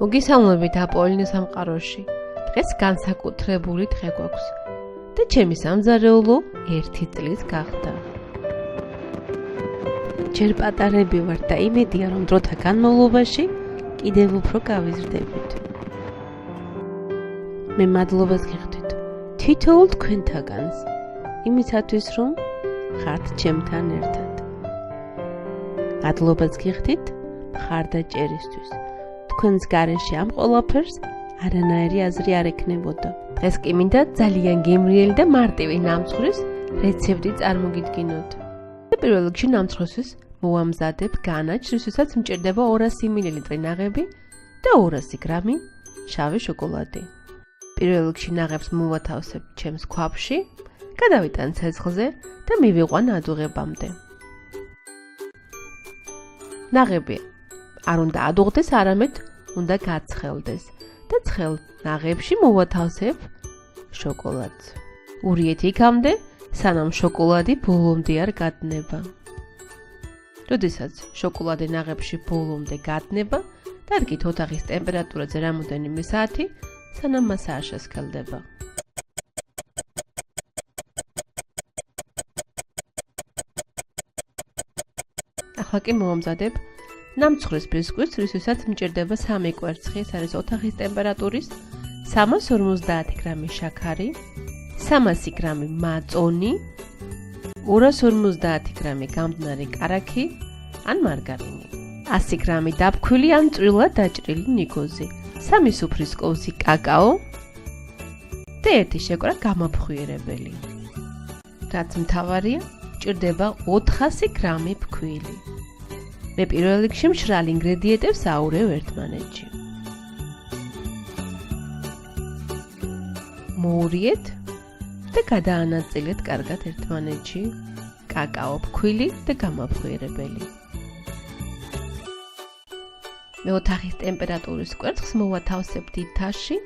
მოგისალმებით აპოლინე სამყაროში. დღეს განსაკუთრებული დღე გვაქვს და ჩემი სამზარეულო 1 წლის გახდა. ჯერ პატარები ვარ და იმედია რომ დროთა განმავლობაში კიდევ უფრო გავიზრდებით. მე მადლობას გიხდით თითოეულ თქვენთაგანს იმისათვის რომ ხართ ჩემთან ერთად. მადლობას გიხდით მხარდაჭერისთვის. თქვენს გარეშე ამ ყველაფერს არანაირი აზრი არ ექნებოდა. დღეს კი მინდა ძალიან გემრიელი და მარტივი ნამცხვრის რეცეპტი წარმოგიდგინოთ. პირველ რიგში ნამცხრისთვის მოვამზადებ განაჩს, რისთვისაც მჭირდება 200 მილილიტრი ნაღები და 200 გრამი შავი შოკოლადი. პირველ რიგში ნაღებს მოვათავსებ ჩემს ქვაფში, გადავიტან ცეცხლზე და მივიყვან ადუღებამდე. ნაღები არ უნდა ადუღდეს, არამედ უნდა გაცხელდეს და ცხელ ნაღებში მოვათავსებ შოკოლადს. ურიეთ იქამდე, სანამ შოკოლადი ბოლომდე არ გადნება. როდესაც შოკოლადი ნაღებში ბოლომდე გადნება, დარგით ოთახის ტემპერატურაზე რამოდენიმე საათი, სანამ მას არ შესქელდება. ახლა კი მოვამზადებ ნამცხვრის ბისკვიტს, რისთვისაც მჭირდება 3 კვერცხი, ეს არის ოთახის ტემპერატურის 350 გრამი შაქარი, 300 გრამი მაწონი, 250 გრამი გამდნარი კარაქი ან მარგარინი, 100 გრამი დაფქვილი ან წვრილად დაჭრილი ნიკოზი, 3 სუფრის კოვზი კაკაო და 1 შეკვრა გამაფხვიერებელი. რაც მთავარია, მჭირდება 400 გრამი ფქვილი. მე პირველ რიგში მშრალ ინგრედიენტებს აურევ ერთმანეთში. მოურიეთ და გადაანაწილეთ კარგად ერთმანეთში კაკაო ფქვილი და გამაფხვიერებელი. მე ოთახის ტემპერატურის კვერცხს მოვათავსებ დიდ თასში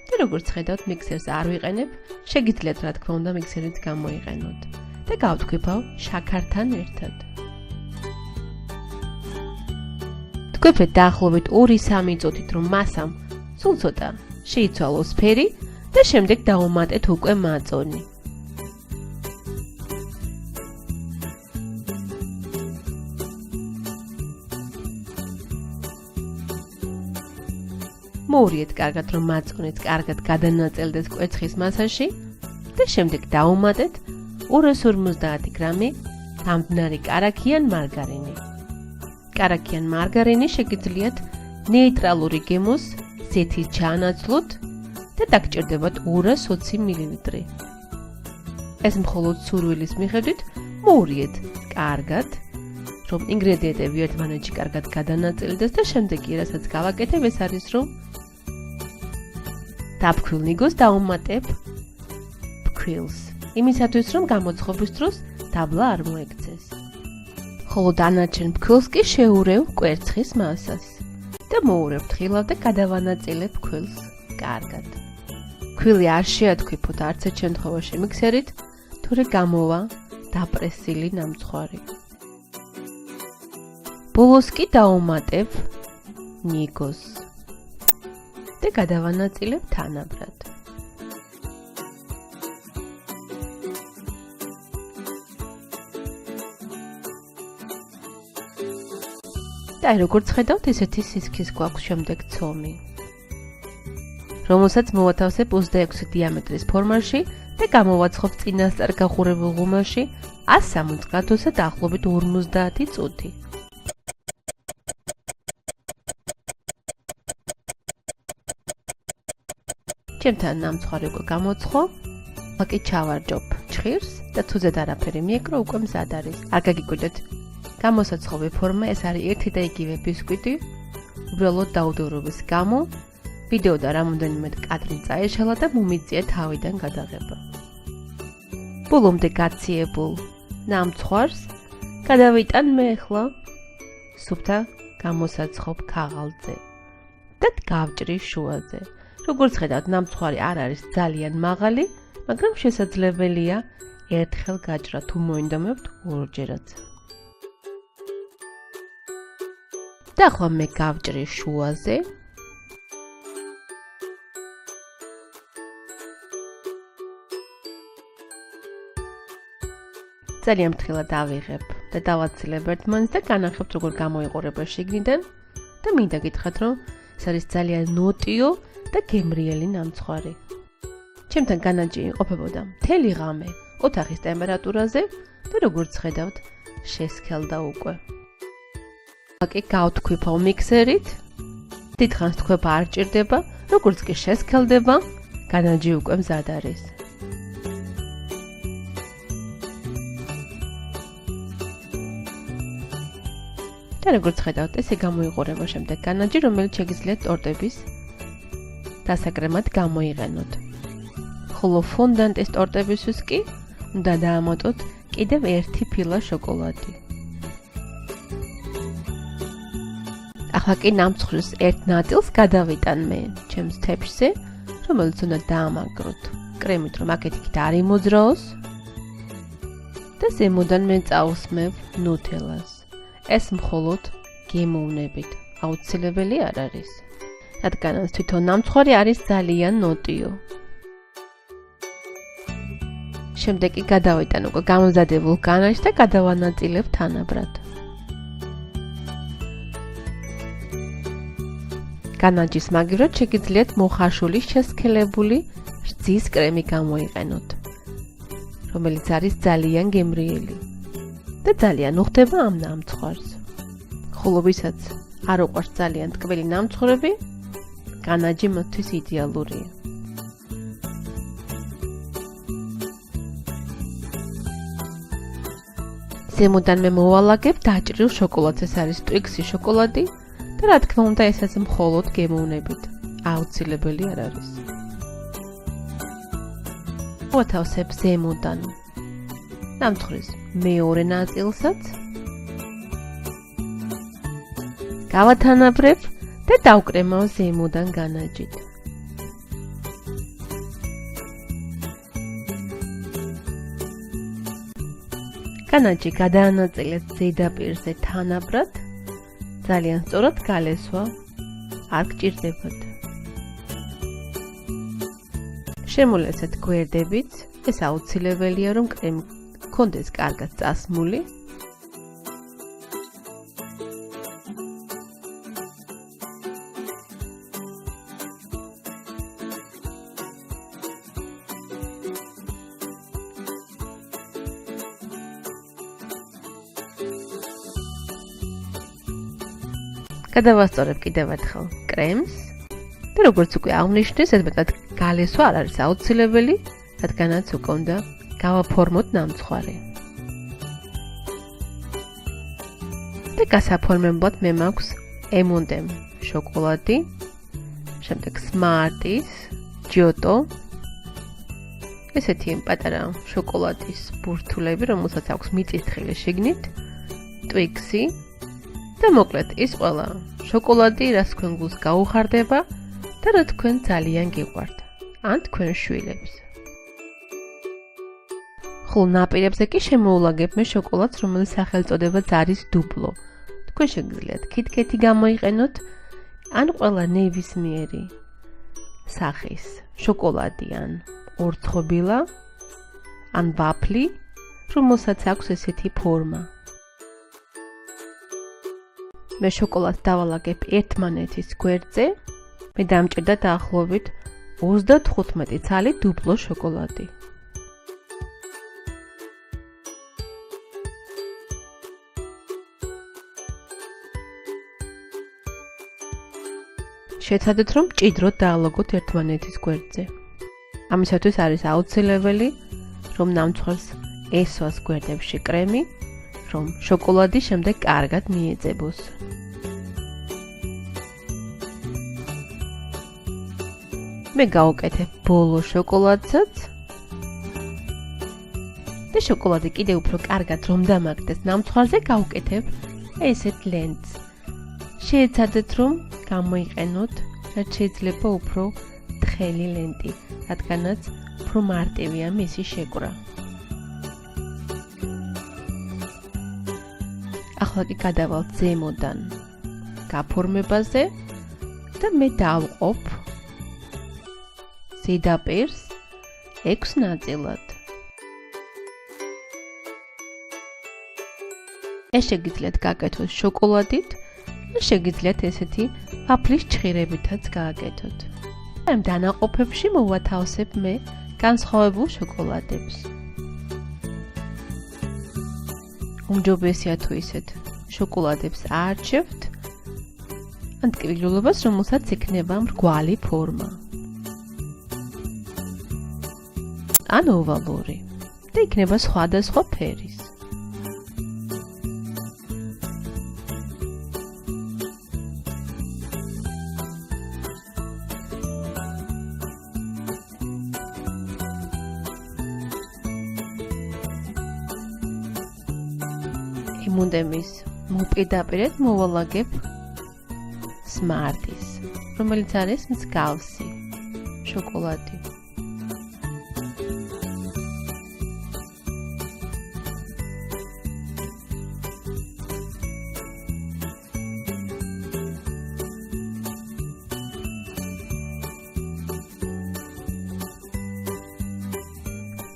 და როგორც ხედავთ, მიქსერს არ ვიყენებ, შეგიძლიათ რა თქმა უნდა მიქსერიც გამოიყენოთ და გავთქვიფავ შაქართან ერთად. თქვიფეთ დაახლოებით 2-3 წუთით, რომ მასამ სულ ცოტა შეიცვალოს ფერი და შემდეგ დავუმატეთ უკვე მაწონი. მოურიეთ კარგად, რომ მაწონიც კარგად გადანაწილდეს კვერცხის მასაში და შემდეგ დავუმატეთ 250 გრამი გამდნარი კარაქი ან მარგარინი. კარაქი ან მარგარინი შეგიძლიათ ნეიტრალური გემოს ზეთით ჩაანაცვლოთ და დაგჭირდებათ 220 მილილიტრი. ეს მხოლოდ სურვილის მიხედვით მოურიეთ კარგად, რომ ინგრედიენტები ერთმანეთში კარგად გადანაწილდეს და შემდეგ კი რასაც გავაკეთებ, ეს არის რომ დაფქვილ ნიგოს დავუმატებ ფქვილს, იმისათვის რომ გამოცხობის დროს დაბლა არ მოექცეს. ხოლო დანარჩენ ფქვილს კი შეურევ კვერცხის მასას და მოურევ თხილად და გადავანაწილებ ფქვილს კარგად. ფქვილი არ შეათქვიფოთ არც ერთ შემთხვევაში მიქსერით, თორე გამოვა დაპრესილი ნამცხვარი. ბოლოს კი დავუმატებ ნიგოს და გადავანაწილებ თანაბრად. და როგორც ხედავთ, ესეთი სისქის გვაქვს შემდეგ ცომი, რომელსაც მოვათავსებ 26 დიამეტრის ფორმაში და გამოვაცხობ წინასწარ გახურებულ ღუმელში 160 გრადუსზე დაახლოებით 50 წუთი. ჩემთან ნამცხვარი უკვე გამოცხო, ახლა კი ჩავარჯობ ჩხირს და თუ ზედ არაფერი მიეკრო, უკვე მზად არის. არ გაგიკვირდეთ, გამოსაცხობი ფორმა ეს არის ერთი და იგივე ბისკვიტი, უბრალოდ დაუდევრობის გამო ვიდეო და რამოდენიმე კადრი წაეშალა და მომიწია თავიდან გადაღება. ბოლომდე გაციებულ ნამცხვარს გადავიტან მე ახლა სუფთა გამოსაცხობ ქაღალდზე და გავჭრი შუაზე. როგორც ხედავთ, ნამცხვარი არ არის ძალიან მაღალი, მაგრამ შესაძლებელია ერთხელ გაჭრა, თუ მოინდომებთ ორჯერაც. და ახლა მე გავჭრი შუაზე. ძალიან ფრთხილად ავიღებ და დავაცილებ ერთმანეთს და განახებთ როგორ გამოიყურება შიგნიდან და მინდა გითხრათ რომ ეს არის ძალიან ნოტიო და გემრიელი ნამცხვარი. ჩემთან განაჯი იმყოფებოდა მთელი ღამე ოთახის ტემპერატურაზე და როგორც ხედავთ შესქელდა უკვე. აკი გავთქვიფავ მიქსერით. დიდხანს თქვება არ ჭირდება, როგორც კი შესქელდება, განაჯი უკვე მზად არის. და როგორც ხედავთ, ესე გამოიყურება შემდეგ განაჯი, რომელიც შეგიძლიათ ტორტების დასაკრემად გამოიყენოთ. ხოლო ფონდანტის ტორტებისთვის კი უნდა დაამატოთ კიდევ ერთი ფილა შოკოლადი. ახლა კი ნამცხვრის ერთ ნაწილს გადავიტან მე ჩემს თეფშზე, რომელიც უნდა დაამაგროთ კრემით, რომ აქეთ-იქით არ იმოძრაოს და ზემოდან მე წავსმევ ნუტელას. ეს მხოლოდ გემოვნებით აუცილებელი არ არის, რადგანაც თვითონ ნამცხვარი არის ძალიან ნოტიო. შემდეგ კი გადავიტან უკვე გამომზადებულ განაჯს და გადავანაწილებ თანაბრად. განაჯის მაგივრად შეგიძლიათ მოხარშული შესქელებული რძის კრემი გამოიყენოთ, რომელიც არის ძალიან გემრიელი და ძალიან უხდება ამ ნამცხვარს. ხოლო ვისაც არ უყვარს ძალიან ტკბილი ნამცხვრები, განაჯი მათთვის იდეალურია. ზემოდან მე მოვალაგებ დაჭრილ შოკოლადს, ეს არის ტვიქსის შოკოლადი და რა თქმა უნდა ესაც მხოლოდ გემოვნებით. აუცილებელი არ არის. მოთავსებ ზემოდან ნამცხვრის მეორე ნაწილსაც. გავათანაბრებ და დავკრემავ ზემოდან განაჯით. განაჯი გადაანაწილეთ ზედაპირზე თანაბრად, ძალიან სწორად გალესვა არ გჭირდებათ. შემოლესეთ გვერდებიც, ეს აუცილებელია, რომ კრემი გქონდეს კარგად წასმული. გადავასწორებ კიდევ ერთხელ კრემს და როგორც უკვე აღნიშნეს, ეს მეტად გალესვა არ არის აუცილებელი, რადგანაც უკვე უნდა გავაფორმოთ ნამცხვარი. და გასაფორმებლად მე მაქვს M&M შოკოლადი, შემდეგ Smarties, Giotto, ესეთი პატარა შოკოლადის ბურთულები, რომელსაც აქვს მიწისთხილი შიგნით, Twix-ი და მოკლედ ის ყველა შოკოლადი, რაც თქვენ გულს გაუხარდება და რა თქვენ ძალიან გიყვართ, ან თქვენ შვილებს. ხოლო ნაპირებზე კი შემოულაგებ მე შოკოლადს, რომელიც სახელწოდებაც არის დუპლო. თქვენ შეგიძლიათ KitKat-ი გამოიყენოთ, ან ყველა ნებისმიერი სახის შოკოლადი, ან ორცხობილა, ან ვაფლი, რომელსაც აქვს ესეთი ფორმა. მე შოკოლადს დავალაგებ ერთმანეთის გვერდზე, მე დამჭირდა დაახლოებით 35 ცალი დუპლო შოკოლადი. შეცადეთ, რომ მჭიდროდ დაალაგოთ ერთმანეთის გვერდზე. ამისათვის არის აუცილებელი, რომ ნამცხვარს ესვას გვერდებში კრემი, რომ შოკოლადი შემდეგ კარგად მიეძებოს. მე გავუკეთებ ბოლო შოკოლადსაც და შოკოლადი კიდევ უფრო კარგად რომ დამაგდეს ნამცხვარზე, გავუკეთებ ესეთ ლენტს. შეეცადეთ, რომ გამოიყენოთ, რაც შეიძლება უფრო თხელი ლენტი, რადგანაც უფრო მარტივია მისი შეკვრა. ახლა კი გადავალთ ზემოდან გაფორმებაზე და მე დავყოფ ზედაპირს 6 ნაწილად. ეს შეგიძლიათ გააკეთოთ შოკოლადით, და შეგიძლიათ ესეთი ვაფლის ჩხირებითაც გააკეთოთ. ამ დანაყოფებში მოვათავსებ მე განსხვავებულ შოკოლადებს. უმჯობესია თუ ისეთ შოკოლადებს აარჩევთ, ან ტკბილულობას, რომელსაც იქნება მრგვალი ფორმა. ან ოვალური და იქნება სხვადასხვა ფერის. იმუნდემის მოპირდაპირედ მოვალაგებ Smarties, რომელიც არის მსგავსი შოკოლადი.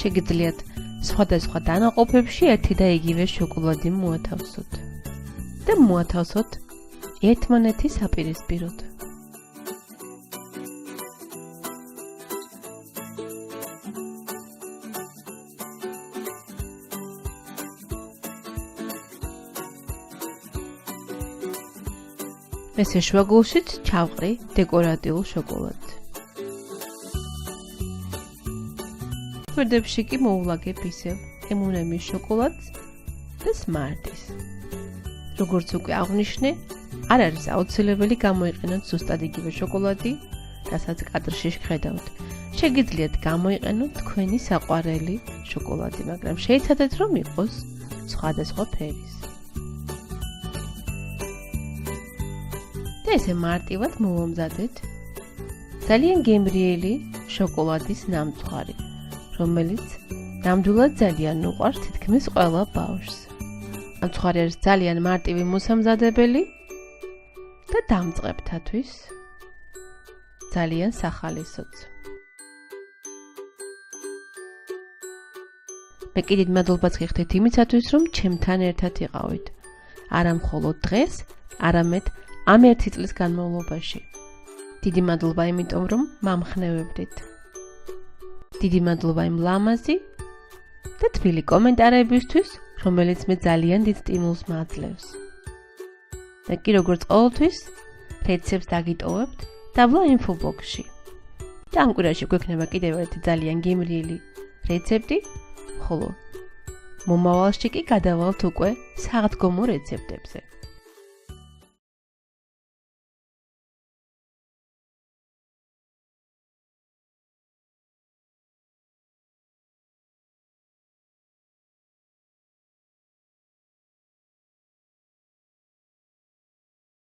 შეგიძლიათ სხვადასხვა დანაყოფებში ერთი და იგივე შოკოლადი მოათავსოთ და მოათავსოთ ერთმანეთის საპირისპიროდ. მესე შუაგულშიც ჩავყრი დეკორატიულ შოკოლადს. გვერდებში კი მოვულაგებ ისევ M&M-ის შოკოლადს და Smarties. როგორც უკვე აღვნიშნე, არ არის აუცილებელი გამოიყენოთ ზუსტად იგივე შოკოლადი, რასაც კადრში შეგხედავთ. შეგიძლიათ გამოიყენოთ თქვენი საყვარელი შოკოლადი, მაგრამ შეიცადეთ რომ იყოს სხვადასხვა ფერის. და ესე მარტივად მოვამზადეთ ძალიან გემრიელი შოკოლადის ნამტვარი, რომელიც ნამდვილად ძალიან უყვარს თითქმის ყველა ბავშვს. ნამტვარი არის ძალიან მარტივი მოსამზადებელი და დამწყებთათვის ძალიან სახალისოც. მე კიდევ მადლობას გიხდით იმისათვის, რომ ჩემთან ერთად იყავით. არა მხოლოდ დღეს, არამედ ამ 1 წლის განმავლობაში. დიდი მადლობა იმიტომ, რომ მომხნევებდით. დიდი მადლობა იმ ლამაზი და თბილი კომენტარებისთვის, რომელიც მე ძალიან დიდ სტიმულს მაძლევს. და კი როგორც ყოველთვის, რეცეპტს დაგიტოვებთ დაბლა ინფობოქსში. და ამ კვირაში გვექნება კიდევ ერთი ძალიან გემრიელი რეცეპტი, ხოლო მომავალში კი გადავალთ უკვე საღდგომო რეცეპტებზე.